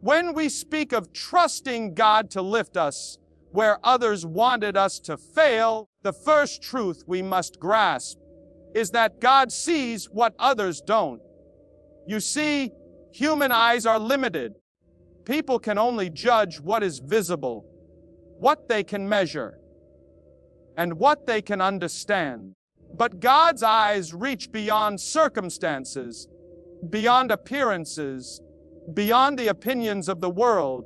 When we speak of trusting God to lift us where others wanted us to fail, the first truth we must grasp is that God sees what others don't. You see, human eyes are limited. People can only judge what is visible, what they can measure, and what they can understand. But God's eyes reach beyond circumstances, beyond appearances, beyond the opinions of the world.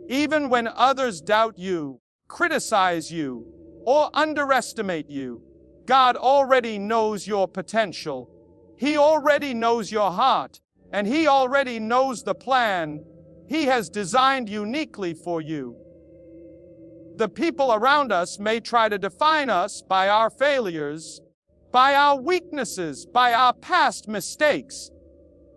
Even when others doubt you, criticize you, or underestimate you, God already knows your potential. He already knows your heart, and He already knows the plan He has designed uniquely for you. The people around us may try to define us by our failures, by our weaknesses, by our past mistakes,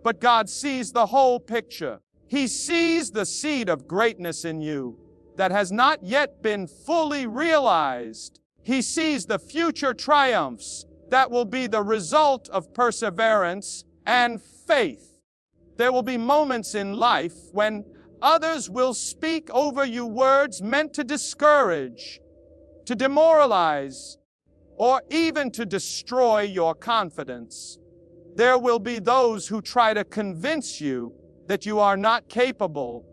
but God sees the whole picture. He sees the seed of greatness in you that has not yet been fully realized. He sees the future triumphs that will be the result of perseverance and faith. There will be moments in life when others will speak over you words meant to discourage, to demoralize, or even to destroy your confidence. There will be those who try to convince you that you are not capable,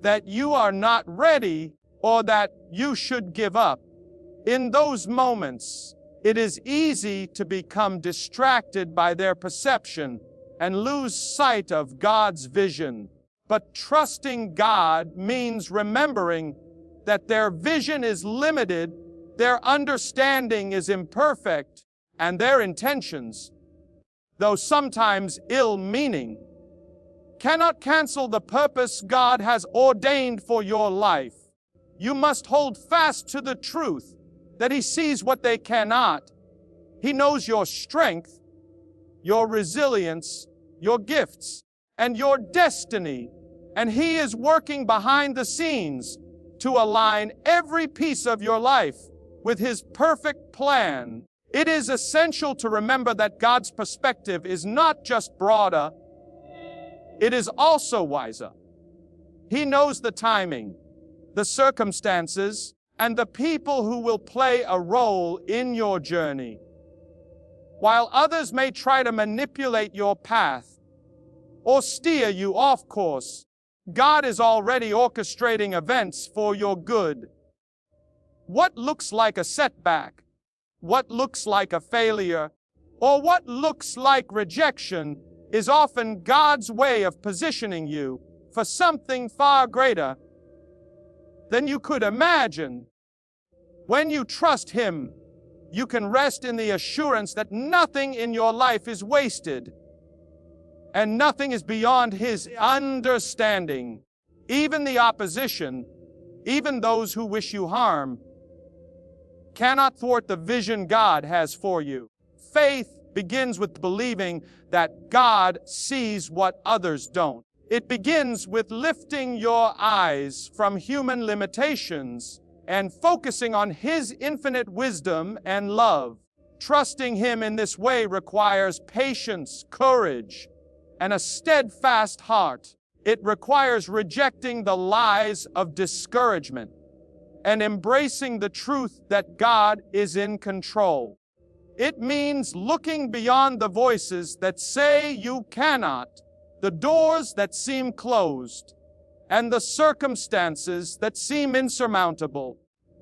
that you are not ready, or that you should give up. In those moments, it is easy to become distracted by their perception and lose sight of God's vision. But trusting God means remembering that their vision is limited, their understanding is imperfect, and their intentions, though sometimes ill-meaning, cannot cancel the purpose God has ordained for your life. You must hold fast to the truth that He sees what they cannot. He knows your strength, your resilience, your gifts, and your destiny, and He is working behind the scenes to align every piece of your life with His perfect plan. It is essential to remember that God's perspective is not just broader, it is also wiser. He knows the timing, the circumstances, and the people who will play a role in your journey. While others may try to manipulate your path or steer you off course, God is already orchestrating events for your good. What looks like a setback, what looks like a failure, or what looks like rejection is often God's way of positioning you for something far greater than you could imagine. When you trust Him, you can rest in the assurance that nothing in your life is wasted and nothing is beyond His understanding. Even the opposition, even those who wish you harm, cannot thwart the vision God has for you. Faith begins with believing that God sees what others don't. It begins with lifting your eyes from human limitations and focusing on His infinite wisdom and love. Trusting Him in this way requires patience, courage, and a steadfast heart. It requires rejecting the lies of discouragement and embracing the truth that God is in control. It means looking beyond the voices that say you cannot, the doors that seem closed, and the circumstances that seem insurmountable.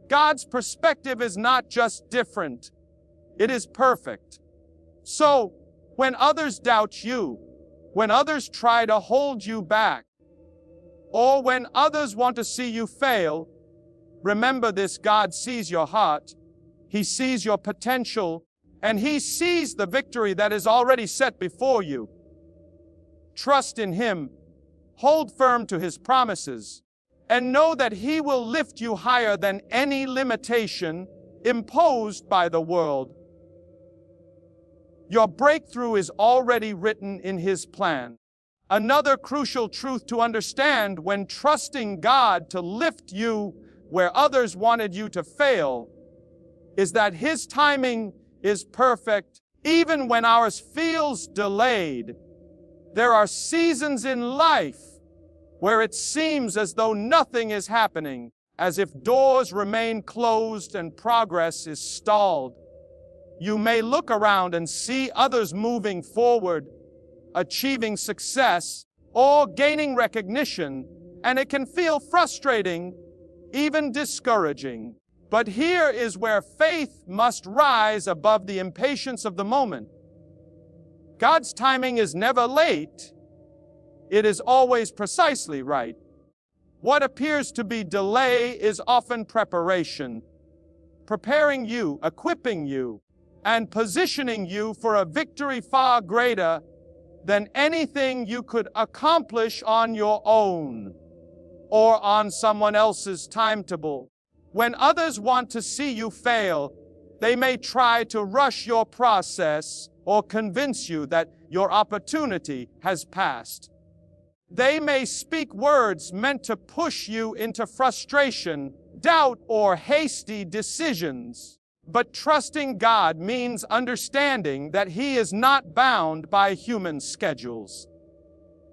God's perspective is not just different, it is perfect. So, when others doubt you, when others try to hold you back, or when others want to see you fail, remember this: God sees your heart, He sees your potential, and He sees the victory that is already set before you. Trust in Him, hold firm to His promises, and know that He will lift you higher than any limitation imposed by the world. Your breakthrough is already written in His plan. Another crucial truth to understand when trusting God to lift you where others wanted you to fail is that His timing is perfect, even when ours feels delayed. There are seasons in life where it seems as though nothing is happening, as if doors remain closed and progress is stalled. You may look around and see others moving forward, achieving success, or gaining recognition, and it can feel frustrating, even discouraging. But here is where faith must rise above the impatience of the moment. God's timing is never late. It is always precisely right. What appears to be delay is often preparation, preparing you, equipping you, and positioning you for a victory far greater than anything you could accomplish on your own or on someone else's timetable. When others want to see you fail, they may try to rush your process or convince you that your opportunity has passed. They may speak words meant to push you into frustration, doubt, or hasty decisions. But trusting God means understanding that He is not bound by human schedules.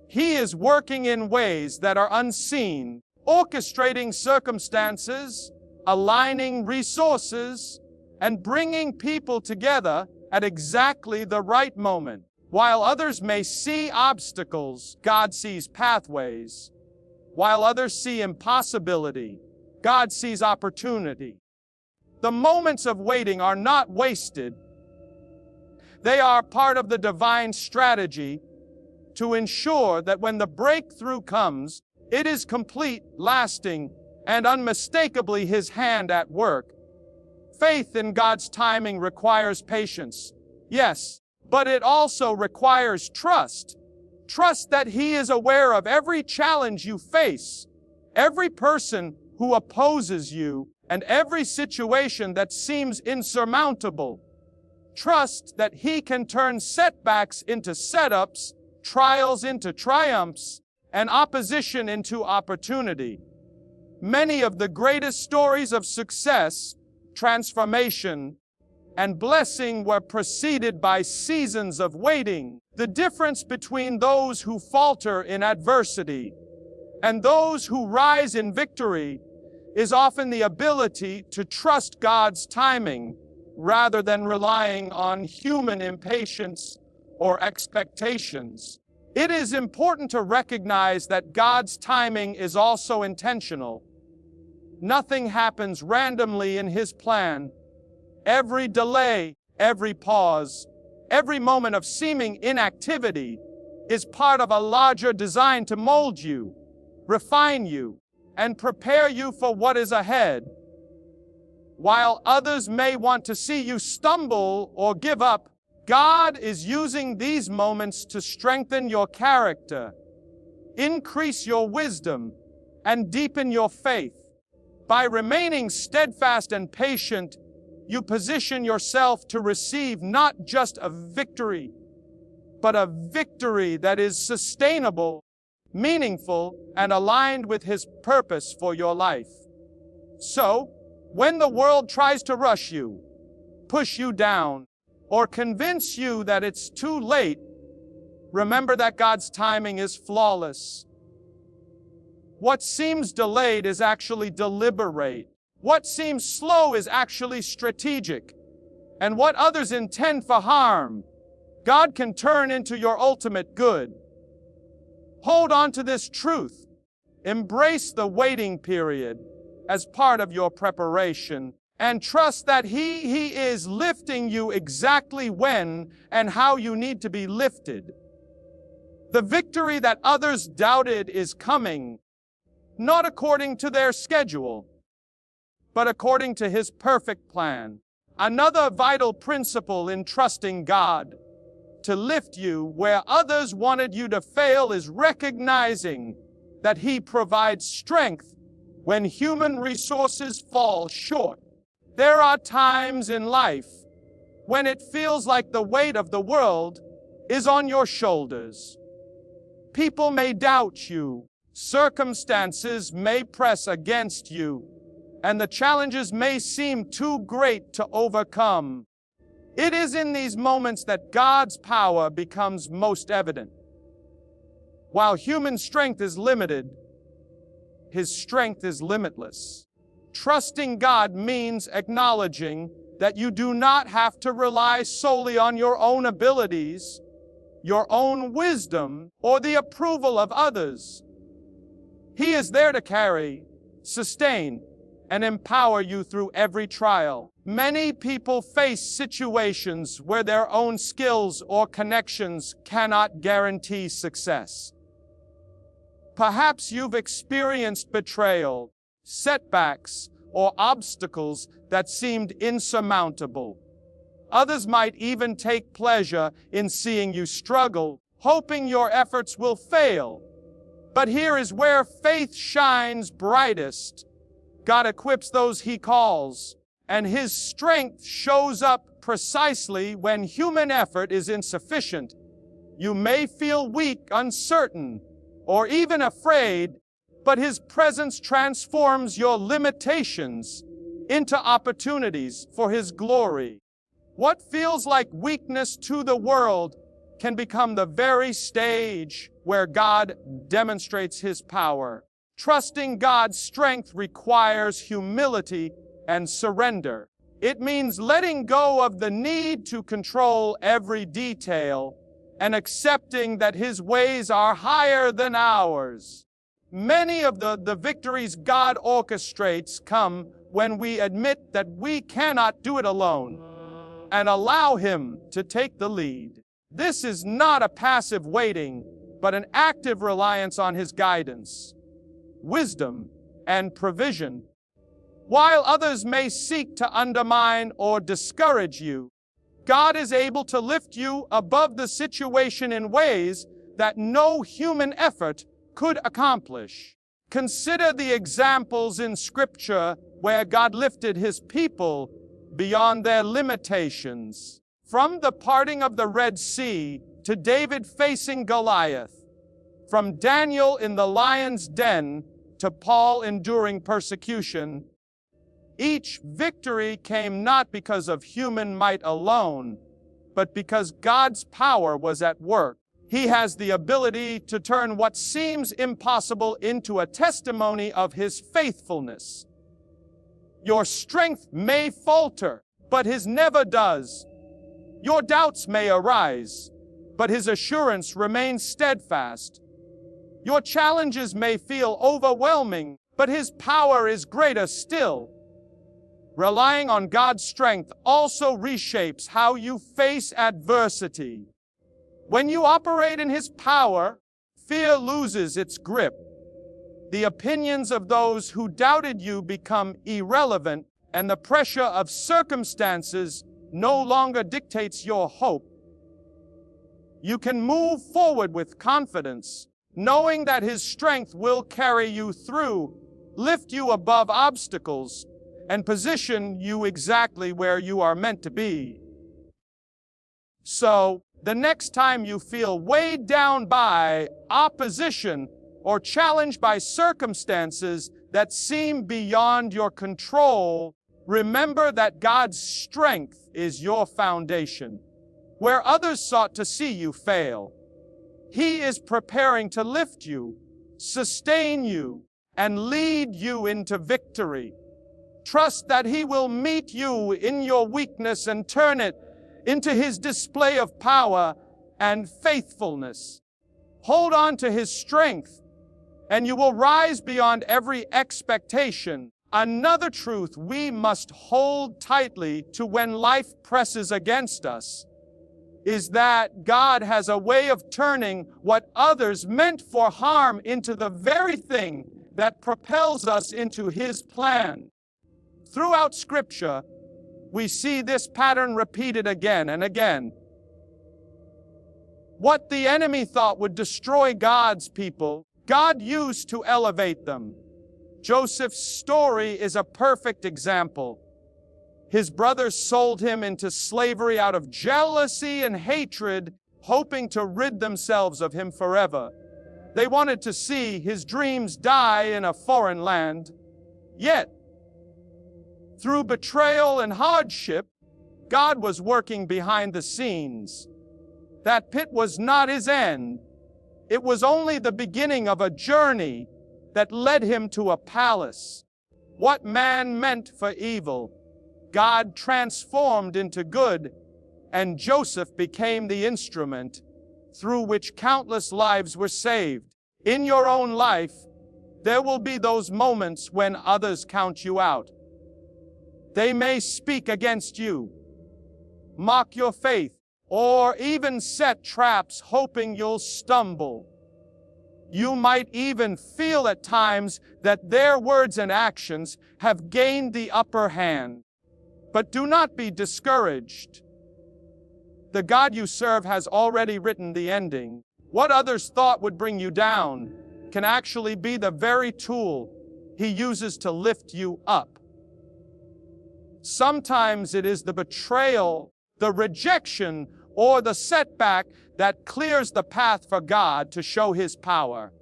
He is working in ways that are unseen, orchestrating circumstances, aligning resources, and bringing people together at exactly the right moment. While others may see obstacles, God sees pathways. While others see impossibility, God sees opportunity. The moments of waiting are not wasted. They are part of the divine strategy to ensure that when the breakthrough comes, it is complete, lasting, and unmistakably His hand at work. Faith in God's timing requires patience, yes, but it also requires trust. Trust that He is aware of every challenge you face, every person who opposes you, and every situation that seems insurmountable. Trust that He can turn setbacks into setups, trials into triumphs, and opposition into opportunity. Many of the greatest stories of success, transformation, and blessing were preceded by seasons of waiting. The difference between those who falter in adversity and those who rise in victory is often the ability to trust God's timing rather than relying on human impatience or expectations. It is important to recognize that God's timing is also intentional. Nothing happens randomly in His plan. Every delay, every pause, every moment of seeming inactivity is part of a larger design to mold you, refine you, and prepare you for what is ahead. While others may want to see you stumble or give up, God is using these moments to strengthen your character, increase your wisdom, and deepen your faith. By remaining steadfast and patient, you position yourself to receive not just a victory, but a victory that is sustainable, meaningful, and aligned with His purpose for your life. So, when the world tries to rush you, push you down, or convince you that it's too late, remember that God's timing is flawless. What seems delayed is actually deliberate. What seems slow is actually strategic. And what others intend for harm, God can turn into your ultimate good. Hold on to this truth. Embrace the waiting period as part of your preparation, and trust that He is lifting you exactly when and how you need to be lifted. The victory that others doubted is coming, not according to their schedule, but according to His perfect plan. Another vital principle in trusting God to lift you where others wanted you to fail is recognizing that He provides strength when human resources fall short. There are times in life when it feels like the weight of the world is on your shoulders. People may doubt you, circumstances may press against you, and the challenges may seem too great to overcome. It is in these moments that God's power becomes most evident. While human strength is limited, His strength is limitless. Trusting God means acknowledging that you do not have to rely solely on your own abilities, your own wisdom, or the approval of others. He is there to carry, sustain, and empower you through every trial. Many people face situations where their own skills or connections cannot guarantee success. Perhaps you've experienced betrayal, setbacks, or obstacles that seemed insurmountable. Others might even take pleasure in seeing you struggle, hoping your efforts will fail. But here is where faith shines brightest. God equips those He calls, and His strength shows up precisely when human effort is insufficient. You may feel weak, uncertain, or even afraid, but His presence transforms your limitations into opportunities for His glory. What feels like weakness to the world can become the very stage where God demonstrates His power. Trusting God's strength requires humility and surrender. It means letting go of the need to control every detail and accepting that His ways are higher than ours. Many of the victories God orchestrates come when we admit that we cannot do it alone and allow Him to take the lead. This is not a passive waiting, but an active reliance on His guidance, wisdom, and provision. While others may seek to undermine or discourage you, God is able to lift you above the situation in ways that no human effort could accomplish. Consider the examples in Scripture where God lifted His people beyond their limitations. From the parting of the Red Sea to David facing Goliath, from Daniel in the lion's den to Paul enduring persecution, each victory came not because of human might alone, but because God's power was at work. He has the ability to turn what seems impossible into a testimony of His faithfulness. Your strength may falter, but His never does. Your doubts may arise, but His assurance remains steadfast. Your challenges may feel overwhelming, but His power is greater still. Relying on God's strength also reshapes how you face adversity. When you operate in His power, fear loses its grip. The opinions of those who doubted you become irrelevant, and the pressure of circumstances no longer dictates your hope. You can move forward with confidence, knowing that His strength will carry you through, lift you above obstacles, and position you exactly where you are meant to be. So, the next time you feel weighed down by opposition or challenged by circumstances that seem beyond your control, remember that God's strength is your foundation. Where others sought to see you fail, He is preparing to lift you, sustain you, and lead you into victory. Trust that He will meet you in your weakness and turn it into His display of power and faithfulness. Hold on to His strength, and you will rise beyond every expectation. Another truth we must hold tightly to when life presses against us is that God has a way of turning what others meant for harm into the very thing that propels us into His plan. Throughout Scripture, we see this pattern repeated again and again. What the enemy thought would destroy God's people, God used to elevate them. Joseph's story is a perfect example. His brothers sold him into slavery out of jealousy and hatred, hoping to rid themselves of him forever. They wanted to see his dreams die in a foreign land. Yet, through betrayal and hardship, God was working behind the scenes. That pit was not his end. It was only the beginning of a journey that led him to a palace. What man meant for evil, God transformed into good, and Joseph became the instrument through which countless lives were saved. In your own life, there will be those moments when others count you out. They may speak against you, mock your faith, or even set traps hoping you'll stumble. You might even feel at times that their words and actions have gained the upper hand. But do not be discouraged. The God you serve has already written the ending. What others thought would bring you down can actually be the very tool He uses to lift you up. Sometimes it is the betrayal, the rejection, or the setback that clears the path for God to show His power.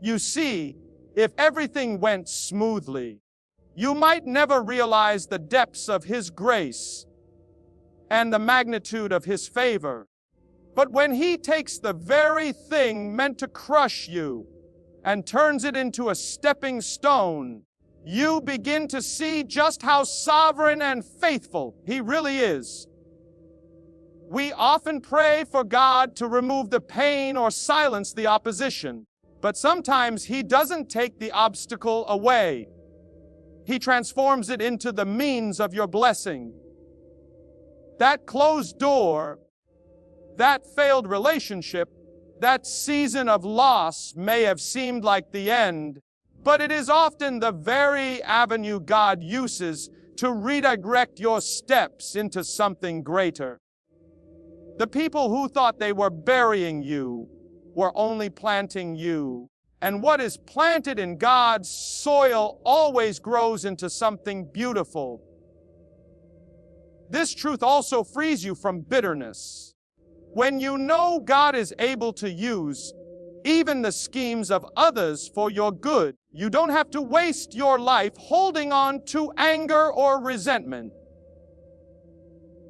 You see, if everything went smoothly, you might never realize the depths of His grace and the magnitude of His favor. But when He takes the very thing meant to crush you and turns it into a stepping stone, you begin to see just how sovereign and faithful He really is. We often pray for God to remove the pain or silence the opposition, but sometimes He doesn't take the obstacle away. He transforms it into the means of your blessing. That closed door, that failed relationship, that season of loss may have seemed like the end, but it is often the very avenue God uses to redirect your steps into something greater. The people who thought they were burying you were only planting you. And what is planted in God's soil always grows into something beautiful. This truth also frees you from bitterness. When you know God is able to use even the schemes of others for your good, you don't have to waste your life holding on to anger or resentment.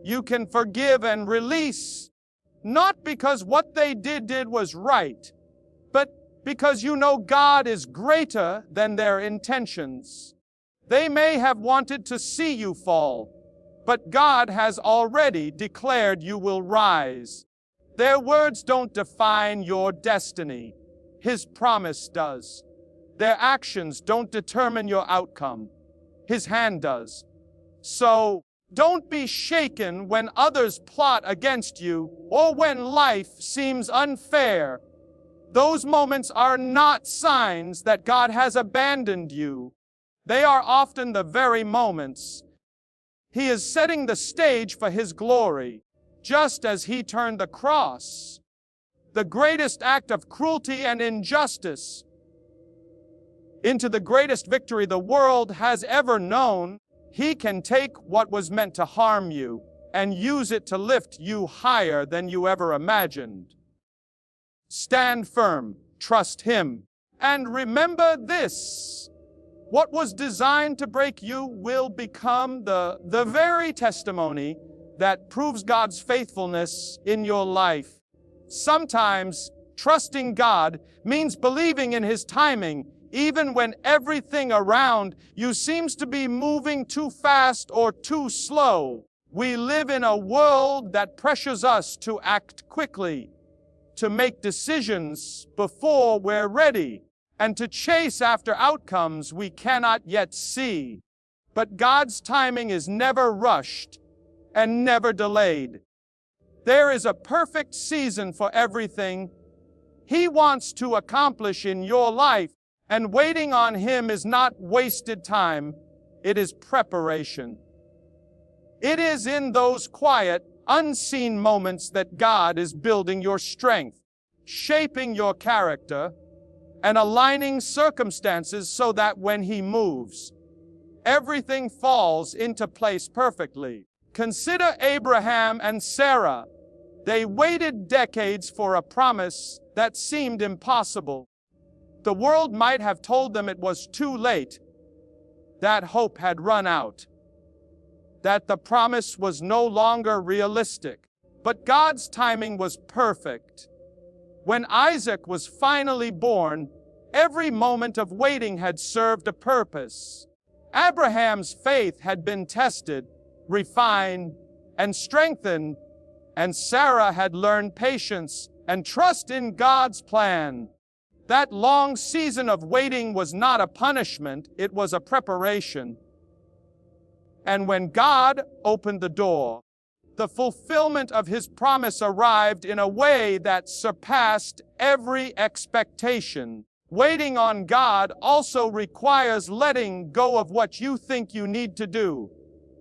You can forgive and release, not because what they did was right, but because you know God is greater than their intentions. They may have wanted to see you fall, but God has already declared you will rise. Their words don't define your destiny. His promise does. Their actions don't determine your outcome. His hand does. So, don't be shaken when others plot against you or when life seems unfair. Those moments are not signs that God has abandoned you. They are often the very moments He is setting the stage for His glory, just as He turned the cross, the greatest act of cruelty and injustice, into the greatest victory the world has ever known. He can take what was meant to harm you and use it to lift you higher than you ever imagined. Stand firm, trust Him, and remember this: what was designed to break you will become the very testimony that proves God's faithfulness in your life. Sometimes trusting God means believing in His timing, even when everything around you seems to be moving too fast or too slow. We live in a world that pressures us to act quickly, to make decisions before we're ready, and to chase after outcomes we cannot yet see. But God's timing is never rushed and never delayed. There is a perfect season for everything He wants to accomplish in your life, and waiting on Him is not wasted time, it is preparation. It is in those quiet, unseen moments that God is building your strength, shaping your character, and aligning circumstances so that when He moves, everything falls into place perfectly. Consider Abraham and Sarah. They waited decades for a promise that seemed impossible. The world might have told them it was too late, that hope had run out, that the promise was no longer realistic. But God's timing was perfect. When Isaac was finally born, every moment of waiting had served a purpose. Abraham's faith had been tested, refined, and strengthened, and Sarah had learned patience and trust in God's plan. That long season of waiting was not a punishment, it was a preparation. And when God opened the door, the fulfillment of His promise arrived in a way that surpassed every expectation. Waiting on God also requires letting go of what you think you need to do.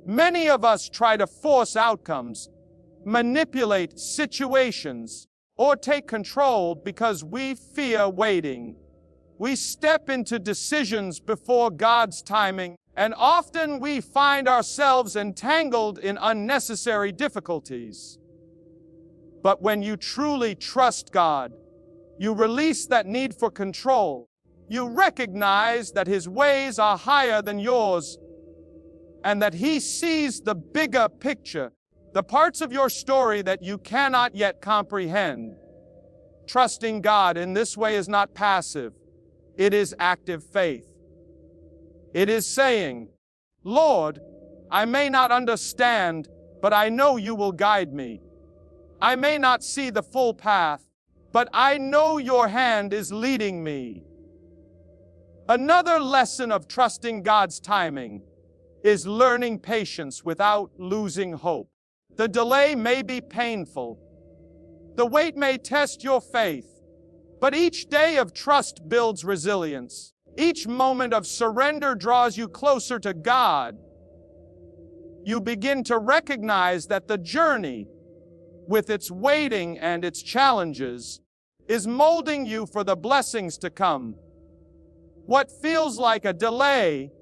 Many of us try to force outcomes, manipulate situations, or take control because we fear waiting. We step into decisions before God's timing, and often we find ourselves entangled in unnecessary difficulties. But when you truly trust God, you release that need for control. You recognize that His ways are higher than yours, and that He sees the bigger picture, the parts of your story that you cannot yet comprehend. Trusting God in this way is not passive. It is active faith. It is saying, Lord, I may not understand, but I know you will guide me. I may not see the full path, but I know your hand is leading me. Another lesson of trusting God's timing is learning patience without losing hope. The delay may be painful. The wait may test your faith, but each day of trust builds resilience. Each moment of surrender draws you closer to God. You begin to recognize that the journey, with its waiting and its challenges, is molding you for the blessings to come. What feels like a delay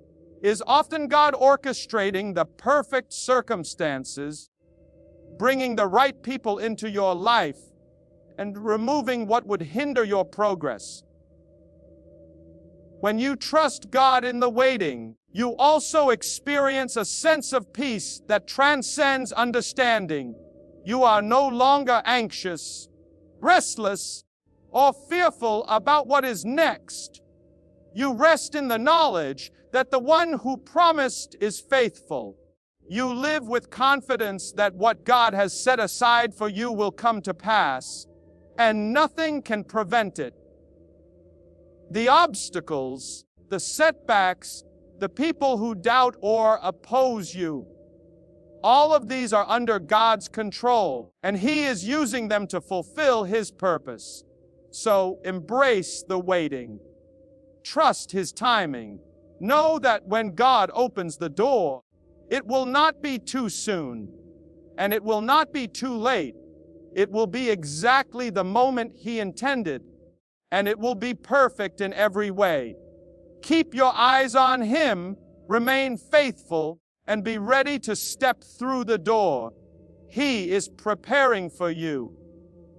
is often God orchestrating the perfect circumstances, bringing the right people into your life, and removing what would hinder your progress. When you trust God in the waiting, you also experience a sense of peace that transcends understanding. You are no longer anxious, restless, or fearful about what is next. You rest in the knowledge that the one who promised is faithful. You live with confidence that what God has set aside for you will come to pass, and nothing can prevent it. The obstacles, the setbacks, the people who doubt or oppose you, all of these are under God's control, and He is using them to fulfill His purpose. So embrace the waiting. Trust His timing. Know that when God opens the door, it will not be too soon, and it will not be too late. It will be exactly the moment He intended, and it will be perfect in every way. Keep your eyes on Him, remain faithful, and be ready to step through the door. He is preparing for you,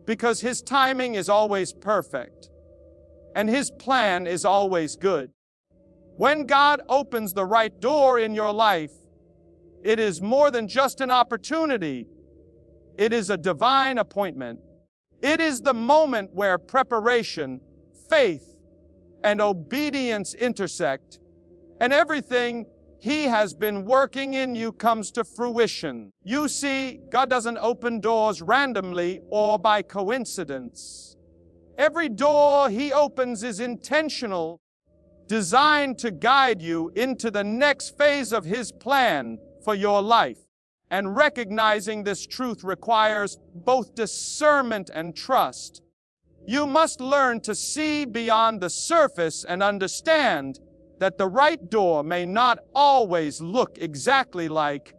because His timing is always perfect, and His plan is always good. When God opens the right door in your life, it is more than just an opportunity. It is a divine appointment. It is the moment where preparation, faith, and obedience intersect, and everything He has been working in you comes to fruition. You see, God doesn't open doors randomly or by coincidence. Every door He opens is intentional, designed to guide you into the next phase of His plan for your life. And recognizing this truth requires both discernment and trust. You must learn to see beyond the surface and understand that the right door may not always look exactly like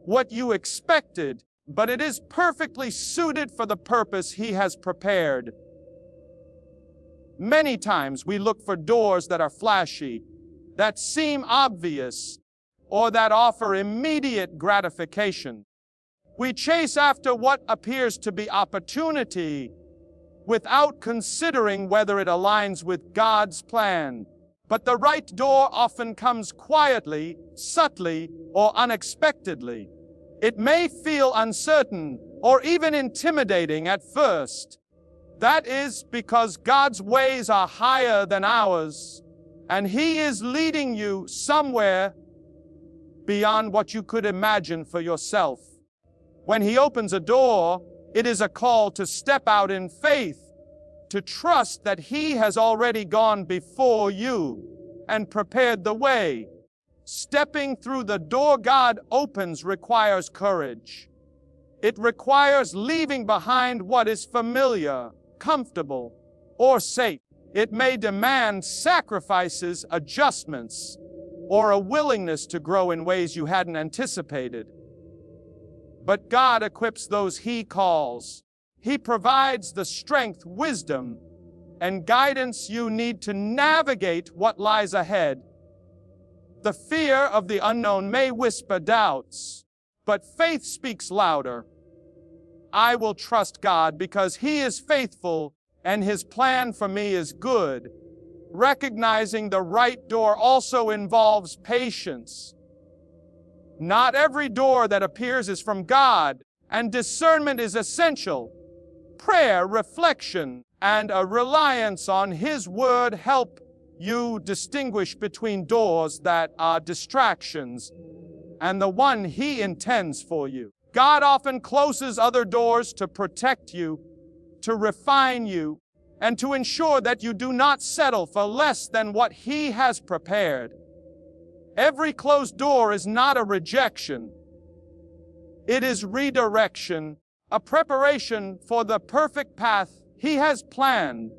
what you expected, but it is perfectly suited for the purpose He has prepared. Many times we look for doors that are flashy, that seem obvious, or that offer immediate gratification. We chase after what appears to be opportunity without considering whether it aligns with God's plan. But the right door often comes quietly, subtly, or unexpectedly. It may feel uncertain or even intimidating at first. That is because God's ways are higher than ours, and He is leading you somewhere beyond what you could imagine for yourself. When He opens a door, it is a call to step out in faith, to trust that He has already gone before you and prepared the way. Stepping through the door God opens requires courage. It requires leaving behind what is familiar, comfortable, or safe. It may demand sacrifices, adjustments, or a willingness to grow in ways you hadn't anticipated. But God equips those He calls. He provides the strength, wisdom, and guidance you need to navigate what lies ahead. The fear of the unknown may whisper doubts, but faith speaks louder. I will trust God because He is faithful and His plan for me is good. Recognizing the right door also involves patience. Not every door that appears is from God, and discernment is essential. Prayer, reflection, and a reliance on His Word help you distinguish between doors that are distractions and the one He intends for you. God often closes other doors to protect you, to refine you, and to ensure that you do not settle for less than what He has prepared. Every closed door is not a rejection. It is redirection, a preparation for the perfect path He has planned.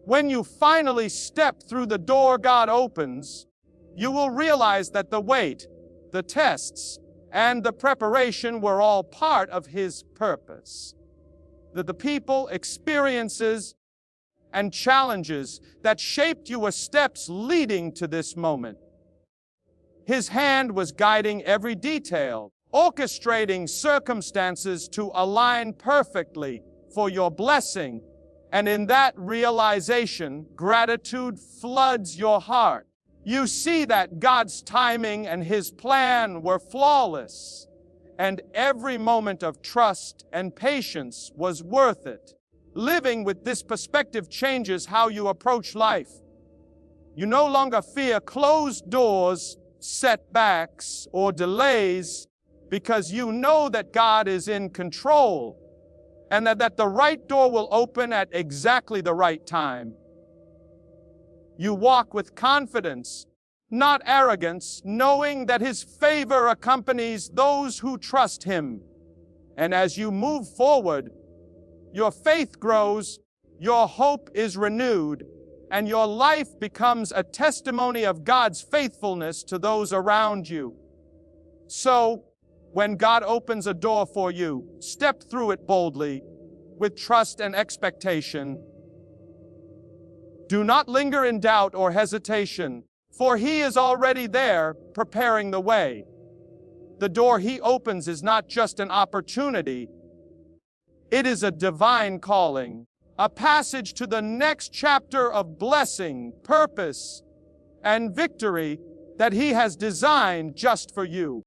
When you finally step through the door God opens, you will realize that the wait, the tests, and the preparation were all part of His purpose. That the people, experiences, and challenges that shaped your steps leading to this moment. His hand was guiding every detail, orchestrating circumstances to align perfectly for your blessing. And in that realization, gratitude floods your heart. You see that God's timing and His plan were flawless, and every moment of trust and patience was worth it. Living with this perspective changes how you approach life. You no longer fear closed doors, setbacks, or delays, because you know that God is in control, and that the right door will open at exactly the right time. You walk with confidence, not arrogance, knowing that His favor accompanies those who trust Him. And as you move forward, your faith grows, your hope is renewed, and your life becomes a testimony of God's faithfulness to those around you. So, when God opens a door for you, step through it boldly, with trust and expectation. Do not linger in doubt or hesitation, for He is already there, preparing the way. The door He opens is not just an opportunity, it is a divine calling, a passage to the next chapter of blessing, purpose, and victory that He has designed just for you.